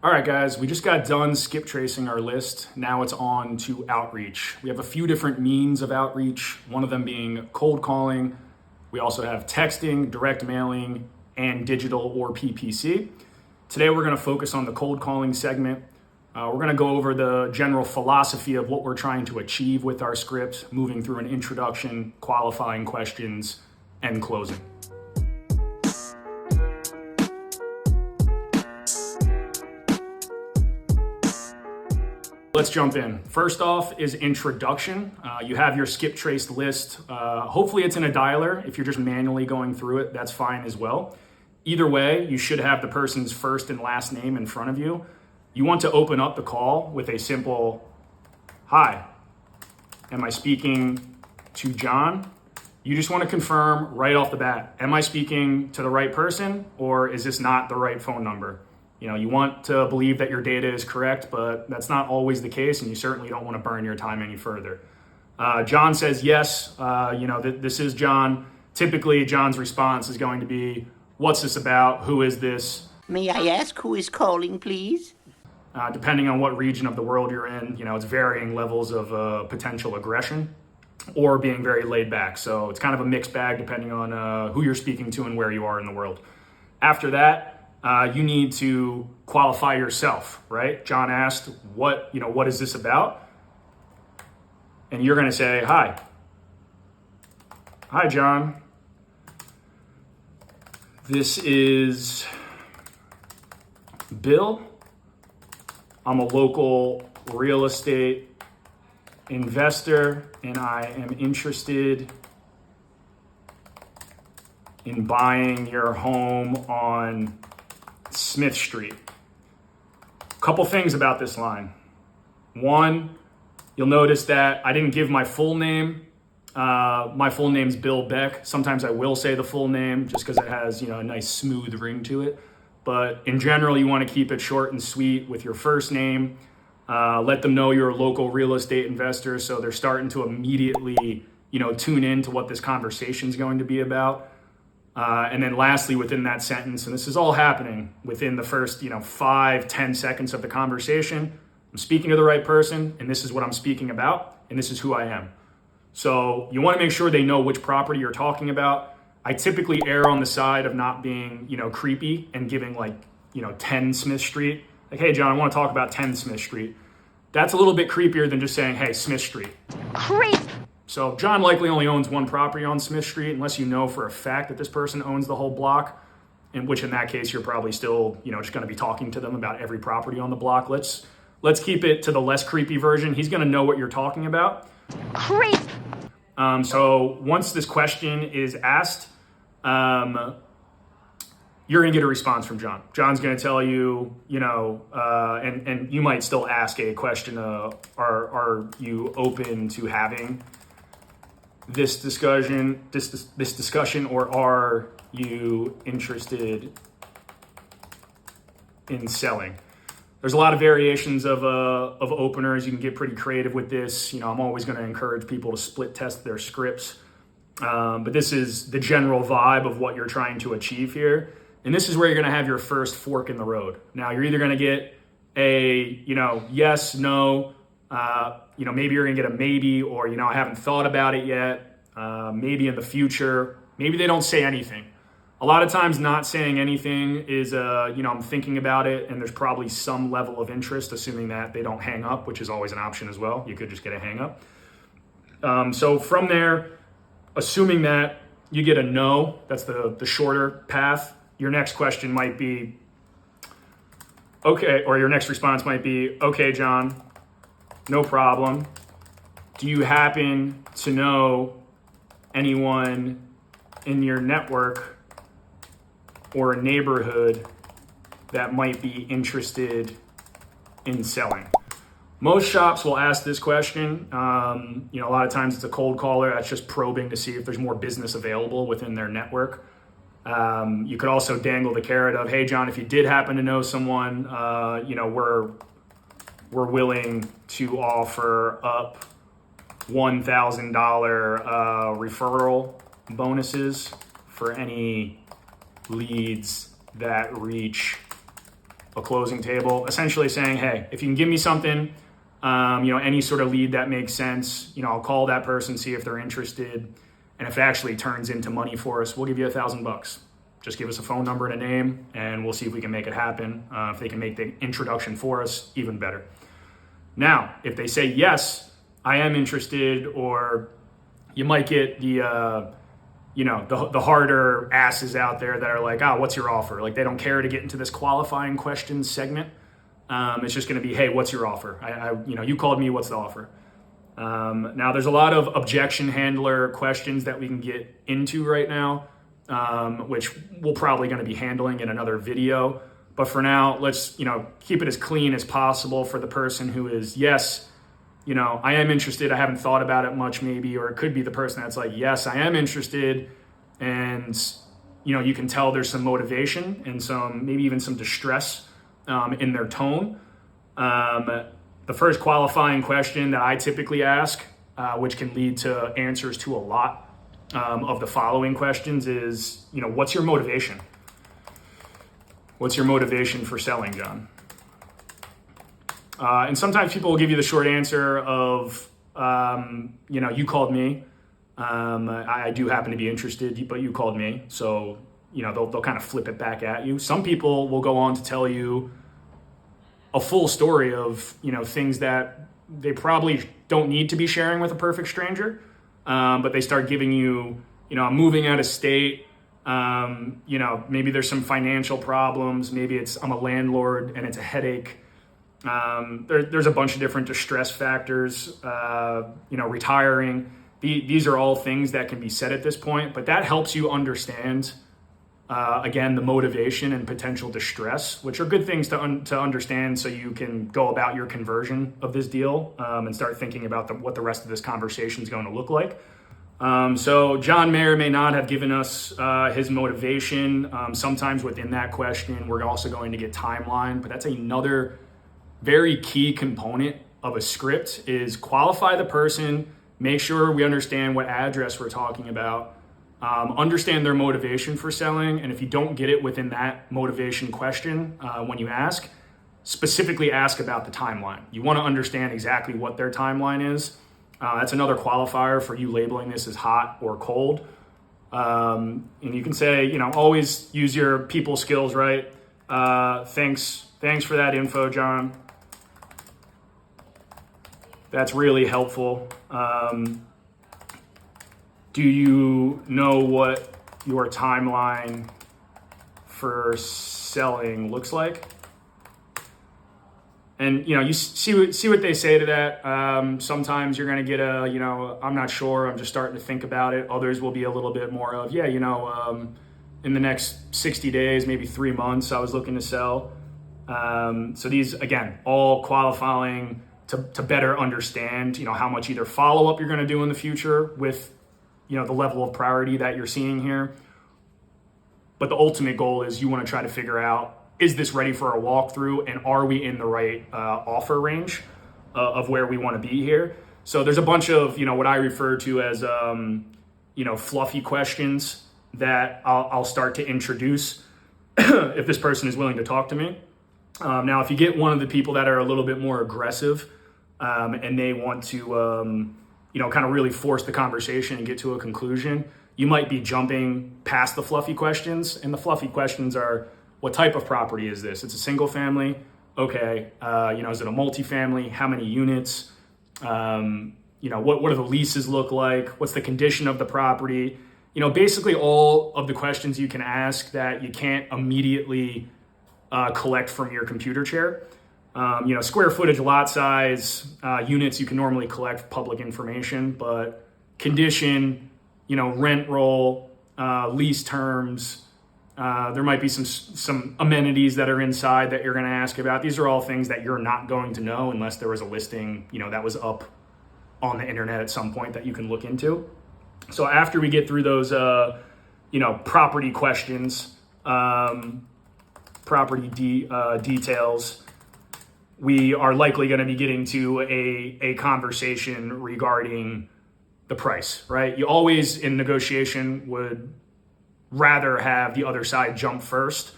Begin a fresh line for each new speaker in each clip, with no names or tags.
All right, guys, we just got done skip tracing our list. Now it's on to outreach. We have a few different means of outreach, one of them being cold calling. We also have texting, direct mailing, and digital or PPC. Today, we're going to focus on the cold calling segment. We're going to go over the general philosophy of what we're trying to achieve with our script, moving through an introduction, qualifying questions, and closing. Let's jump in. First off is introduction. You have your skip traced list. Hopefully it's in a dialer. If you're just manually going through it, that's fine as well. Either way, you should have the person's first and last name in front of you. You want to open up the call with a simple, "Hi, am I speaking to John?" You just want to confirm right off the bat, am I speaking to the right person, or is this not the right phone number? You want to believe that your data is correct, but that's not always the case, and you certainly don't want to burn your time any further. John says yes, this is John. Typically, John's response is going to be, "What's this about? Who is this?"
May I ask who is calling, please?
Depending on what region of the world you're in, it's varying levels of potential aggression or being very laid back. So it's kind of a mixed bag depending on who you're speaking to and where you are in the world. After that, you need to qualify yourself, right? John asked, what is this about? And you're going to say, "Hi, John. This is Bill. I'm a local real estate investor, and I am interested in buying your home on Smith Street." A couple things about this line. One, you'll notice that I didn't give my full name. My full name's Bill Beck. Sometimes I will say the full name just because it has a nice smooth ring to it. But in general, you want to keep it short and sweet with your first name. Let them know you're a local real estate investor, so they're starting to immediately tune in to what this conversation is going to be about. And then lastly, within that sentence, and this is all happening within the first 5-10 seconds of the conversation, I'm speaking to the right person, and this is what I'm speaking about, and this is who I am. So you want to make sure they know which property you're talking about. I typically err on the side of not being creepy and giving 10 Smith Street. Like, "Hey John, I want to talk about 10 Smith Street." That's a little bit creepier than just saying, "Hey, Smith Street."
Creep!
So John likely only owns one property on Smith Street, unless you know for a fact that this person owns the whole block, in which in that case, you're probably still, just going to be talking to them about every property on the block. Let's keep it to the less creepy version. He's going to know what you're talking about.
Creep!
So once this question is asked, you're going to get a response from John. John's going to tell you, and you might still ask a question, are you open to having this discussion, or are you interested in selling? There's a lot of variations of openers. You can get pretty creative with this. I'm always going to encourage people to split test their scripts. But this is the general vibe of what you're trying to achieve here. And this is where you're going to have your first fork in the road. Now, you're either going to get a, yes, no, maybe you're going to get a maybe, or, I haven't thought about it yet. Maybe in the future. Maybe they don't say anything. A lot of times not saying anything is, I'm thinking about it, and there's probably some level of interest, assuming that they don't hang up, which is always an option as well. You could just get a hang up. So from there, assuming that you get a no, that's the shorter path, your next question might be, okay, or your next response might be, "Okay, John, no problem. Do you happen to know anyone in your network or a neighborhood that might be interested in selling?" Most shops will ask this question. A lot of times it's a cold caller. That's just probing to see if there's more business available within their network. You could also dangle the carrot of, "Hey, John, if you did happen to know someone, we're willing to offer up $1,000 referral bonuses for any leads that reach a closing table, essentially saying, hey, if you can give me something, any sort of lead that makes sense, I'll call that person, see if they're interested. And if it actually turns into money for us, we'll give you $1,000. Just give us a phone number and a name, and we'll see if we can make it happen. If they can make the introduction for us, even better. Now, if they say, yes, I am interested, or you might get the harder asses out there that are like, what's your offer? Like, they don't care to get into this qualifying questions segment. It's just going to be, hey, what's your offer? You called me, what's the offer? Now, there's a lot of objection handler questions that we can get into right now, which we're probably going to be handling in another video. But for now, let's, keep it as clean as possible for the person who is, yes, I am interested. I haven't thought about it much maybe, or it could be the person that's like, yes, I am interested. And, you can tell there's some motivation and maybe even some distress in their tone. The first qualifying question that I typically ask, which can lead to answers to a lot of the following questions is, what's your motivation? What's your motivation for selling, John? And sometimes people will give you the short answer of, you called me. I do happen to be interested, but you called me. So, they'll kind of flip it back at you. Some people will go on to tell you a full story of, things that they probably don't need to be sharing with a perfect stranger. But they start giving you, I'm moving out of state. Maybe there's some financial problems. Maybe I'm a landlord and it's a headache. There's a bunch of different distress factors, retiring. These are all things that can be said at this point, but that helps you understand, again, the motivation and potential distress, which are good things to understand so you can go about your conversion of this deal and start thinking about what the rest of this conversation is going to look like. So John may or may not have given us his motivation. Sometimes within that question, we're also going to get timeline, but that's another very key component of a script is qualify the person, make sure we understand what address we're talking about, understand their motivation for selling. And if you don't get it within that motivation question, when you ask, specifically ask about the timeline. You want to understand exactly what their timeline is. That's another qualifier for you labeling this as hot or cold. And you can say, always use your people skills, right? Thanks for that info, John. That's really helpful. Do you know what your timeline for selling looks like? And, you see what they say to that. Sometimes you're going to get I'm not sure. I'm just starting to think about it. Others will be a little bit more of, in the next 60 days, maybe 3 months, I was looking to sell. So these, again, all qualifying to better understand, how much either follow-up you're going to do in the future with, the level of priority that you're seeing here. But the ultimate goal is you want to try to figure out, is this ready for a walkthrough, and are we in the right offer range of where we want to be here? So there's a bunch of, what I refer to as, fluffy questions that I'll start to introduce if this person is willing to talk to me. Now, if you get one of the people that are a little bit more aggressive and they want to, kind of really force the conversation and get to a conclusion, you might be jumping past the fluffy questions. And the fluffy questions are, what type of property is this? It's a single family. Okay. Is it a multifamily? How many units? What do the leases look like? What's the condition of the property? Basically all of the questions you can ask that you can't immediately collect from your computer chair. Square footage, lot size, units, you can normally collect public information, but condition, rent roll, lease terms, there might be some amenities that are inside that you're going to ask about. These are all things that you're not going to know unless there was a listing, that was up on the internet at some point that you can look into. So after we get through those, property questions, details, we are likely going to be getting to a conversation regarding the price, right? You always in negotiation would rather have the other side jump first.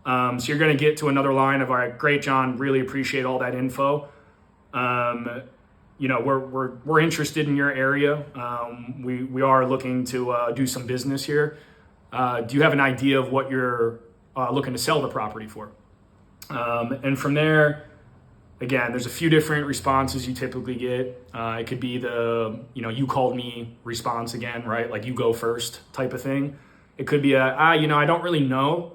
So you're going to get to another line of, all right, great, John, really appreciate all that info. We're interested in your area. We are looking to do some business here. Do you have an idea of what you're looking to sell the property for? And from there, again, there's a few different responses you typically get. It could be the, you called me response again, right? Like you go first type of thing. It could be I don't really know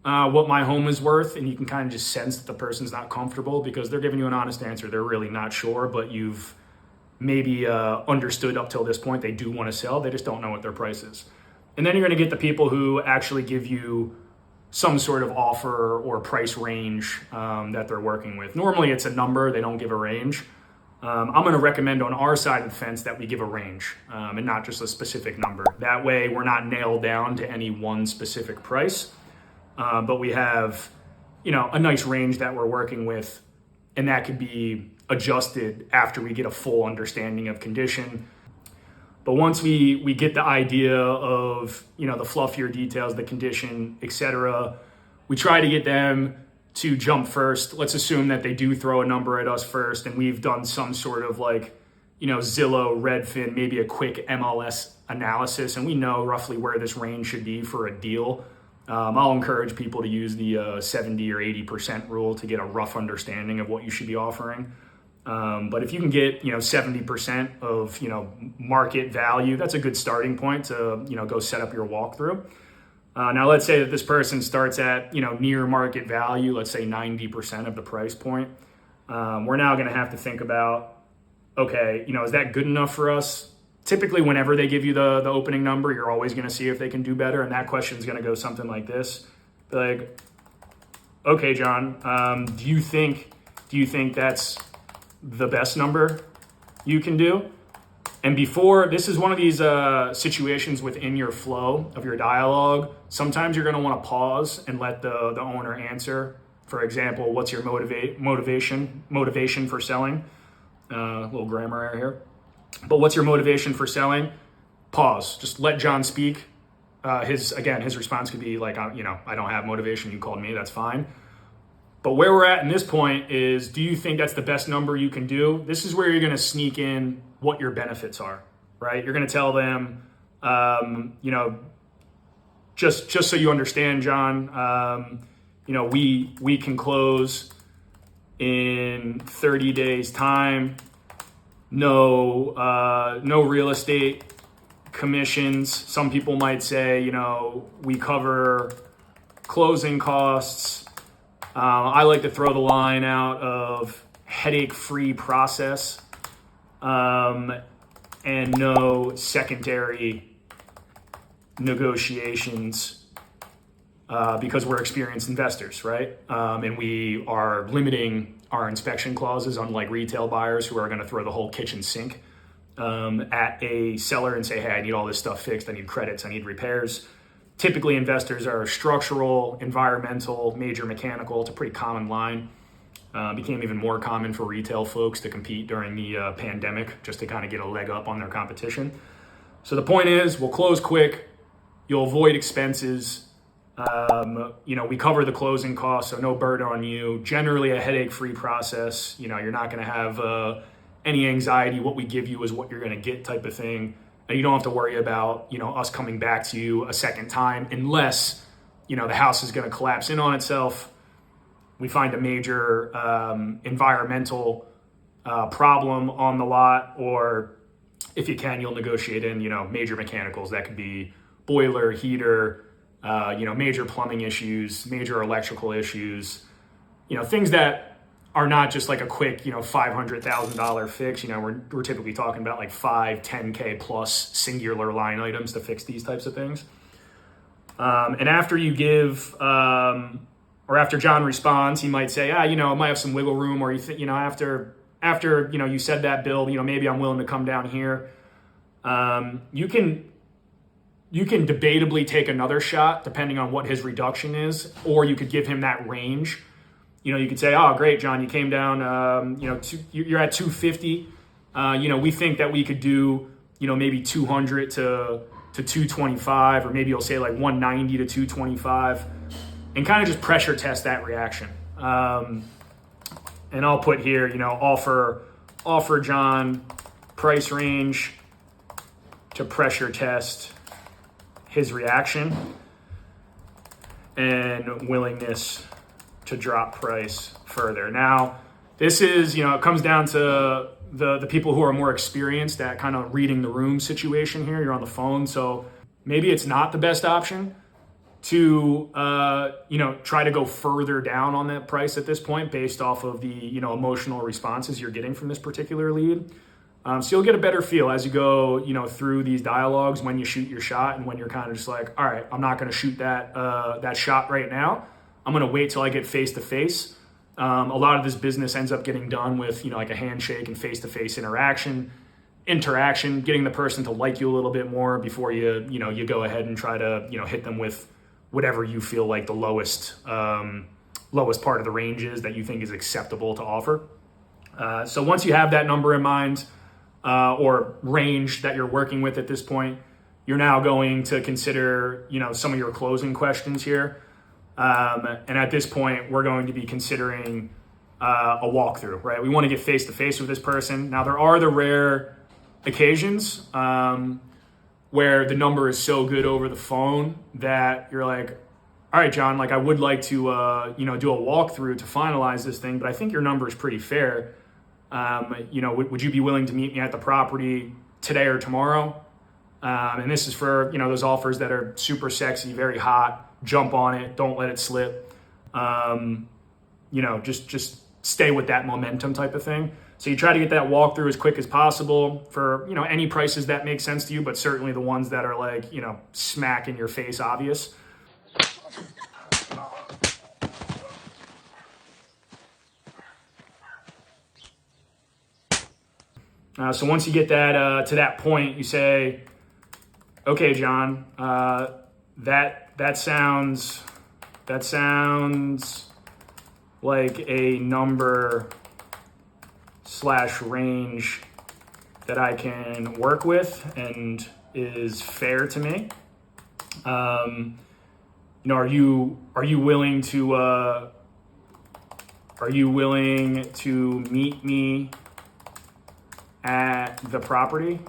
what my home is worth. And you can kind of just sense that the person's not comfortable because they're giving you an honest answer. They're really not sure, but you've maybe understood up till this point they do want to sell. They just don't know what their price is. And then you're going to get the people who actually give you some sort of offer or price range that they're working with. Normally it's a number, they don't give a range. I'm going to recommend on our side of the fence that we give a range and not just a specific number. That way we're not nailed down to any one specific price, but we have, a nice range that we're working with, and that could be adjusted after we get a full understanding of condition. But once we get the idea of, the fluffier details, the condition, etc., we try to get them to jump first. Let's assume that they do throw a number at us first, and we've done some sort of Zillow, Redfin, maybe a quick MLS analysis, and we know roughly where this range should be for a deal. I'll encourage people to use the 70 or 80% rule to get a rough understanding of what you should be offering. But if you can get, 70% of, market value, that's a good starting point to, go set up your walkthrough. Now let's say that this person starts at, near market value, let's say 90% of the price point. We're now going to have to think about, okay, is that good enough for us? Typically, whenever they give you the opening number, you're always going to see if they can do better. And that question is going to go something like this. Like, okay, John, do you think that's the best number you can do? And before, this is one of these situations within your flow of your dialogue. Sometimes you're going to want to pause and let the owner answer. For example, what's your motivation for selling? A little grammar error here. But what's your motivation for selling? Pause. Just let John speak. His response could be like, I don't have motivation. You called me. That's fine. But where we're at in this point is, do you think that's the best number you can do? This is where you're going to sneak in what your benefits are, right? You're going to tell them, just so you understand, John, we can close in 30 days time. No real estate commissions. Some people might say, we cover closing costs. I like to throw the line out of headache-free process and no secondary negotiations because we're experienced investors, right? And we are limiting our inspection clauses, unlike retail buyers who are going to throw the whole kitchen sink at a seller and say, hey, I need all this stuff fixed. I need credits. I need repairs. Typically, investors are structural, environmental, major mechanical. It's a pretty common line. Became even more common for retail folks to compete during the pandemic just to kind of get a leg up on their competition. So the point is, we'll close quick. You'll avoid expenses. We cover the closing costs, so no burden on you. Generally, a headache-free process. You're not going to have any anxiety. What we give you is what you're going to get type of thing. And you don't have to worry about, us coming back to you a second time unless, the house is going to collapse in on itself. We find a major environmental problem on the lot, or if you can, you'll negotiate in, major mechanicals. That could be boiler, heater, major plumbing issues, major electrical issues, things that are not just like a quick, $500,000 fix. We're typically talking about like 5, 10K plus singular line items to fix these types of things. And after you give, or after John responds, he might say, it might have some wiggle room, or after you said that, Bill, maybe I'm willing to come down here. You can debatably take another shot depending on what his reduction is, or you could give him that range. You could say, oh, great, John, you came down, you're at 250. We think that we could do, maybe 200 to 225, or maybe you'll say like 190 to 225. and kind of just pressure test that reaction. And I'll put here, offer John price range to pressure test his reaction and willingness to drop price further. Now, this is, it comes down to the people who are more experienced at kind of reading the room situation here. You're on the phone, so maybe it's not the best option to, try to go further down on that price at this point based off of the, emotional responses you're getting from this particular lead. So you'll get a better feel as you go, through these dialogues when you shoot your shot and when you're kind of just like, all right, I'm not going to shoot that shot right now. I'm going to wait till I get face to face. A lot of this business ends up getting done with, like a handshake and face-to-face interaction, getting the person to like you a little bit more before you go ahead and try to, hit them with whatever you feel like the lowest part of the range is that you think is acceptable to offer. So once you have that number in mind, or range that you're working with at this point, you're now going to consider, some of your closing questions here. And at this point, we're going to be considering a walkthrough, right? We want to get face to face with this person. Now, there are the rare occasions where the number is so good over the phone that you're like, all right, John, like I would like to, do a walkthrough to finalize this thing, but I think your number is pretty fair. Would you be willing to meet me at the property today or tomorrow? And this is for, those offers that are super sexy, very hot. Jump on it. Don't let it slip. Just stay with that momentum type of thing. So you try to get that walkthrough as quick as possible for, any prices that make sense to you, but certainly the ones that are like, smack in your face obvious. So once you get that to that point, you say, okay, John, that sounds like a number / range that I can work with and is fair to me. Are you willing to meet me at the property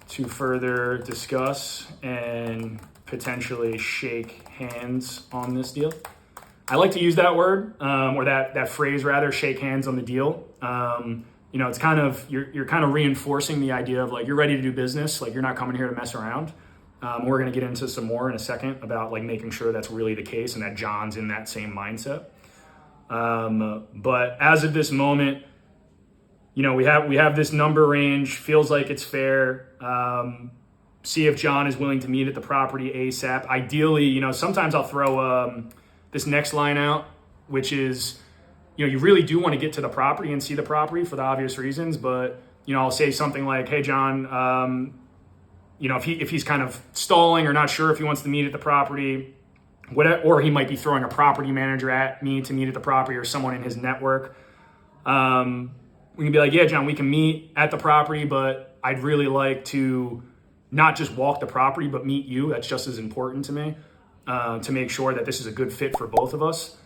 to further discuss and potentially shake hands on this deal? I like to use that word, or that phrase rather, shake hands on the deal. It's kind of, you're kind of reinforcing the idea of like, you're ready to do business. Like you're not coming here to mess around. We're going to get into some more in a second about like making sure that's really the case and that John's in that same mindset. But as of this moment, we have this number range, feels like it's fair. See if John is willing to meet at the property ASAP. Ideally, sometimes I'll throw this next line out, which is, you really do want to get to the property and see the property for the obvious reasons, but, I'll say something like, hey, John, if he's kind of stalling or not sure if he wants to meet at the property, or he might be throwing a property manager at me to meet at the property or someone in his network. We can be like, yeah, John, we can meet at the property, but I'd really like to not just walk the property, but meet you. That's just as important to me, to make sure that this is a good fit for both of us.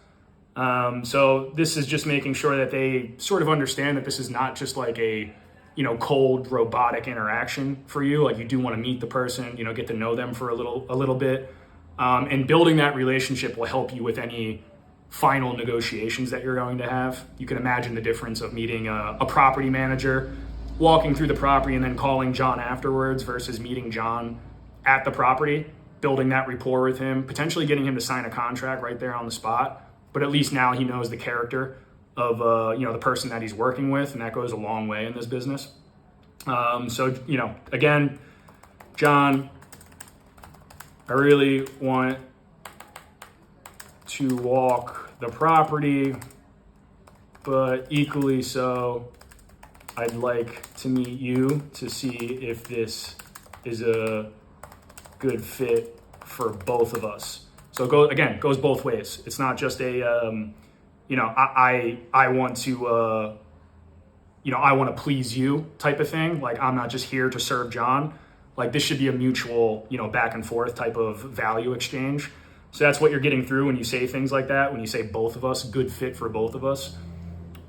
So this is just making sure that they sort of understand that this is not just like a, cold robotic interaction for you. Like you do want to meet the person, get to know them for a little bit. And building that relationship will help you with any final negotiations that you're going to have. You can imagine the difference of meeting a property manager, walking through the property and then calling John afterwards versus meeting John at the property, building that rapport with him, potentially getting him to sign a contract right there on the spot. But at least now he knows the character of the person that he's working with, and that goes a long way in this business. Again, John, I really want to walk the property, but equally so, I'd like to meet you to see if this is a good fit for both of us. So it goes both ways. It's not just a, I want to, I want to please you type of thing. Like I'm not just here to serve John. Like this should be a mutual, back and forth type of value exchange. So that's what you're getting through when you say things like that, when you say both of us, good fit for both of us.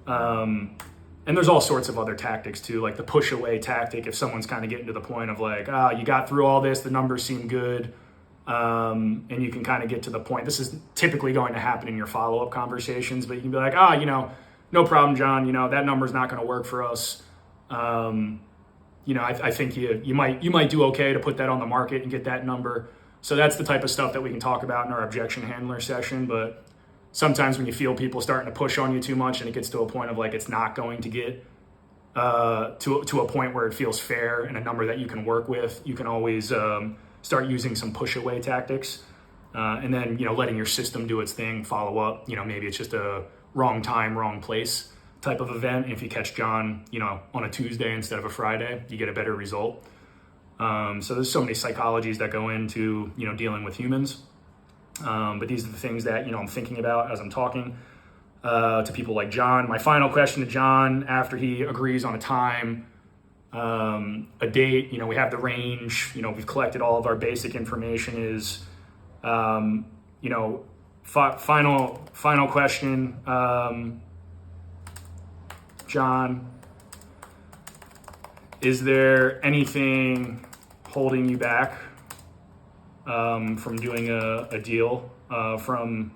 And there's all sorts of other tactics too, like the push away tactic. If someone's kind of getting to the point of like, you got through all this, the numbers seem good. And you can kind of get to the point. This is typically going to happen in your follow-up conversations, but you can be like, no problem, John. That number's not going to work for us. I think you might do okay to put that on the market and get that number. So that's the type of stuff that we can talk about in our objection handler session. But sometimes when you feel people starting to push on you too much and it gets to a point of like it's not going to get to a point where it feels fair and a number that you can work with, you can always start using some push away tactics. And then, letting your system do its thing, follow up. Maybe it's just a wrong time, wrong place type of event. And if you catch John, on a Tuesday instead of a Friday, you get a better result. So there's so many psychologies that go into, dealing with humans. But these are the things that, I'm thinking about as I'm talking to people like John. My final question to John after he agrees on a time, a date, we have the range, we've collected all of our basic information is, final question, John, is there anything holding you back from doing a deal, from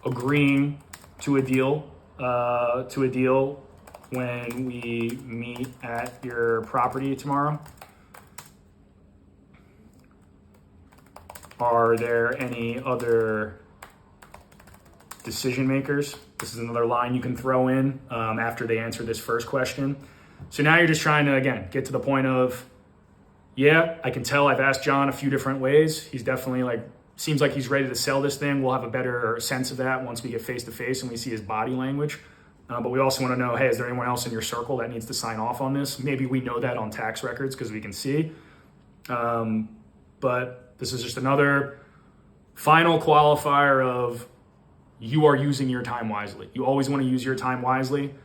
agreeing to a deal when we meet at your property tomorrow? Are there any other decision makers? This is another line you can throw in after they answer this first question. So now you're just trying to, again, get to the point of, yeah, I can tell I've asked John a few different ways. He's definitely seems like he's ready to sell this thing. We'll have a better sense of that once we get face to face and we see his body language. But we also want to know, hey, is there anyone else in your circle that needs to sign off on this? Maybe we know that on tax records because we can see. But this is just another final qualifier of you are using your time wisely. You always want to use your time wisely.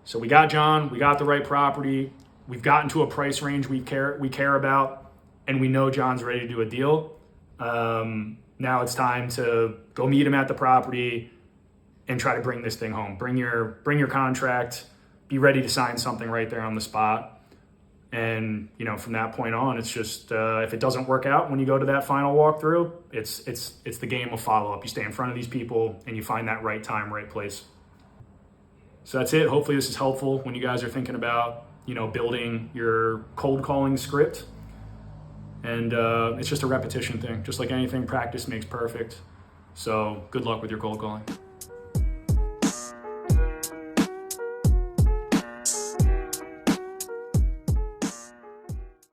So we got John, we got the right property, we've gotten to a price range we care about, and we know John's ready to do a deal. Now it's time to go meet him at the property and try to bring this thing home. Bring your contract, be ready to sign something right there on the spot. And, from that point on, it's just, if it doesn't work out when you go to that final walkthrough, it's the game of follow-up. You stay in front of these people and you find that right time, right place. So that's it. Hopefully this is helpful when you guys are thinking about, building your cold calling script. And it's just a repetition thing. Just like anything, practice makes perfect. So good luck with your cold calling.